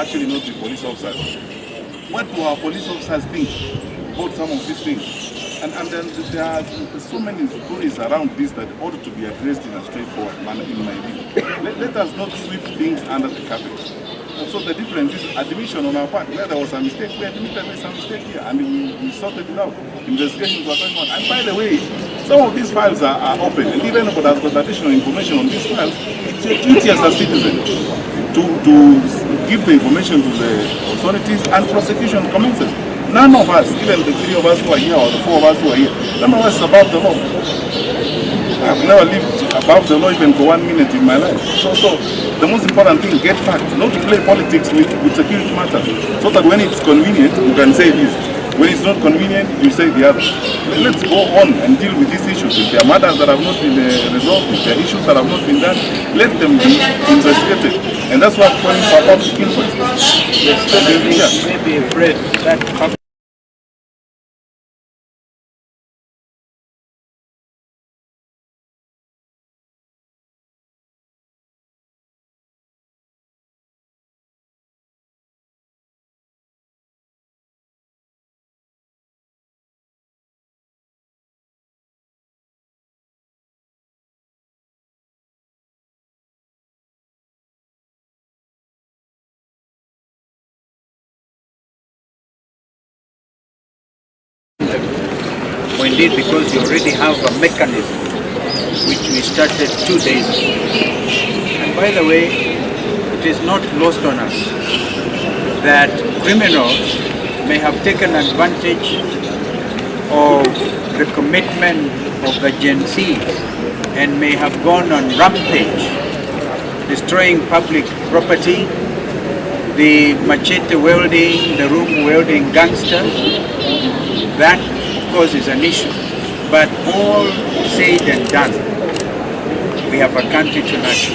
actually not be police officers. What do our police officers think about some of these things? And then there are so many stories around this that ought to be addressed in a straightforward manner, in my view. Let us not sweep things under the carpet. And so the difference is admission on our part. Where there was a mistake, we admitted there was a mistake here, and we sorted it out. Investigations were going on. And by the way, some of these files are open, and even if there's got additional information on these files, it's your duty as a citizen to give the information to the authorities, and prosecution commences. None of us, even the 3 of us who are here or the 4 of us who are here, none of us is above the law. I've never lived above the law even for 1 minute in my life. So the most important thing, get facts, not to play politics with security matters, so that when it's convenient, you can say this. When it's not convenient, you say the other. Let's go on and deal with these issues. If there are matters that have not been resolved, if there are issues that have not been done, let them be investigated. And that's what I'm calling for public input. Yes, maybe afraid that or indeed because you already have a mechanism which we started 2 days ago. And by the way, it is not lost on us that criminals may have taken advantage of the commitment of the Gen Z and may have gone on rampage, destroying public property, the machete wielding, the room wielding gangsters. That, of course, is an issue. But all said and done, we have a country to nurture,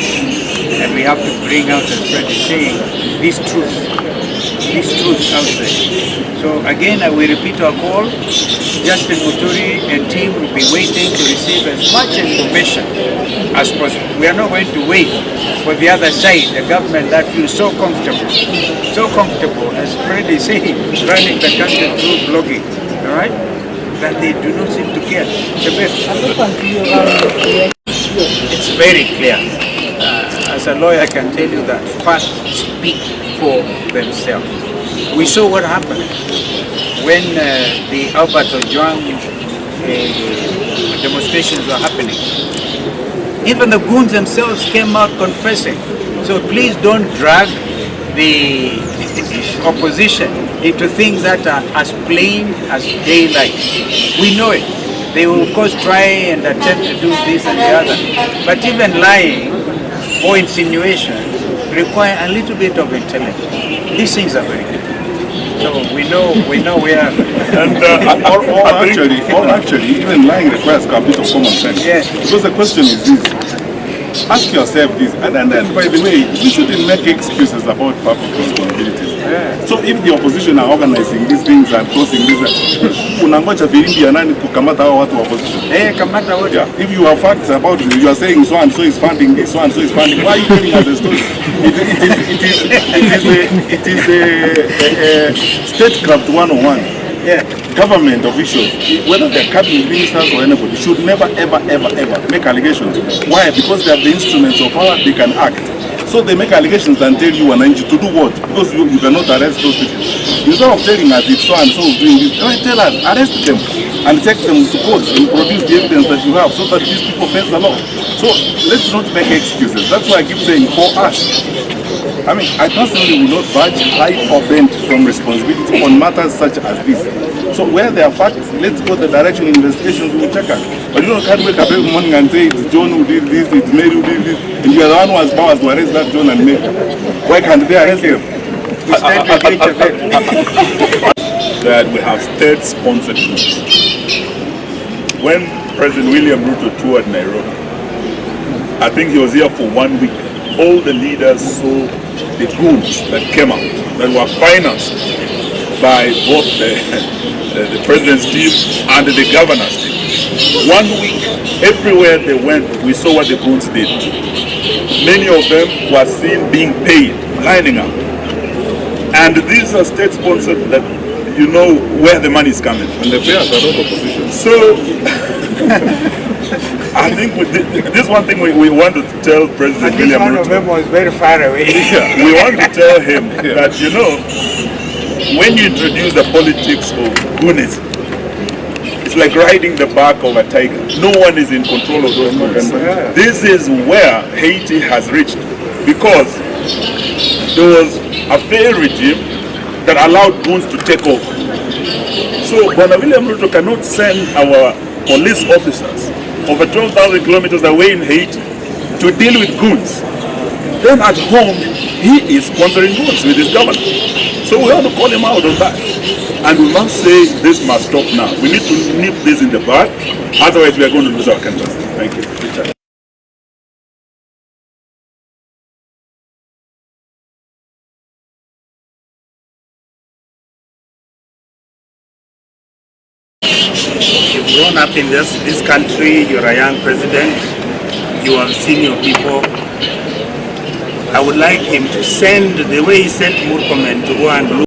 and we have to bring out, as Fred is saying, this truth out there. So again, I will repeat our call. Justin Muturi and team will be waiting to receive as much information as possible. We are not going to wait for the other side, the government that feels so comfortable, as Fred is saying, running the country through blogging. All right, that they do not seem to care. It's very clear. As a lawyer, I can tell you that facts speak for themselves. We saw what happened when the Albert Ojwang demonstrations were happening. Even the goons themselves came out confessing. So please don't drag the opposition into things that are as plain as daylight. We know it. They will of course try and attempt to do this and the other. But even lying or insinuation require a little bit of intelligence. These things are very good. So we know where. And actually, even lying requires a bit of common sense. Yes. Because the question is this. Ask yourself this, and then by the way, we shouldn't make excuses about public responsibilities. Yeah. So if the opposition are organizing these things and causing this, unangoja filimbi ya nani kukamata hao watu wa opposition? Kamata wote. Yeah. If you have facts about it, you are saying so and so is funding this, so and so is funding. Why are you telling us a story? It is a statecraft 101. Yeah. Government officials, whether they're cabinet ministers or anybody, should never, ever make allegations. Why? Because they have the instruments of power, they can act. So they make allegations and tell you and to do what? Because you cannot arrest those people. Instead of telling us it's so and so is doing this, tell us, arrest them and take them to court and produce the evidence that you have so that these people face the law. So let's not make excuses. That's why I keep saying for us. I mean, I personally will not budge, hide or bend from responsibility on matters such as this. So where there are facts, let's go the direction investigations will check out. But you can't wake up every morning and say it's John who did this, it's Mary who did this, and you are the one who has powers to arrest that John and Mary. Why can't they arrest them? That we have state-sponsored groups. When President William RUTO toured Nairobi, I think he was here for 1 week. All the leaders saw the groups that came out that were financed by both the president's team and the governor's team. 1 week, everywhere they went, we saw what the goons did. Many of them were seen being paid, lining up. And these are state-sponsored that you know where the money is coming from. And the payers are not opposition. So, I think with this one thing we want to tell President William One Ruto. of them was very far away. Yeah, we want to tell him that, you know, when you introduce the politics of goonies, it's like riding the back of a tiger. No one is in control of those goons. This is where Haiti has reached, because there was a failed regime that allowed goons to take over. So William Ruto cannot send our police officers over 12,000 kilometers away in Haiti to deal with goons. Then at home, he is sponsoring goons with his government. So we have to call him out on that. And we must say this must stop now. We need to nip this in the bud, otherwise we are going to lose our country. Thank you. You've grown up in this country, you're a young president, you have seen your people. I would like him to send, the way he sent Murkomen to go and look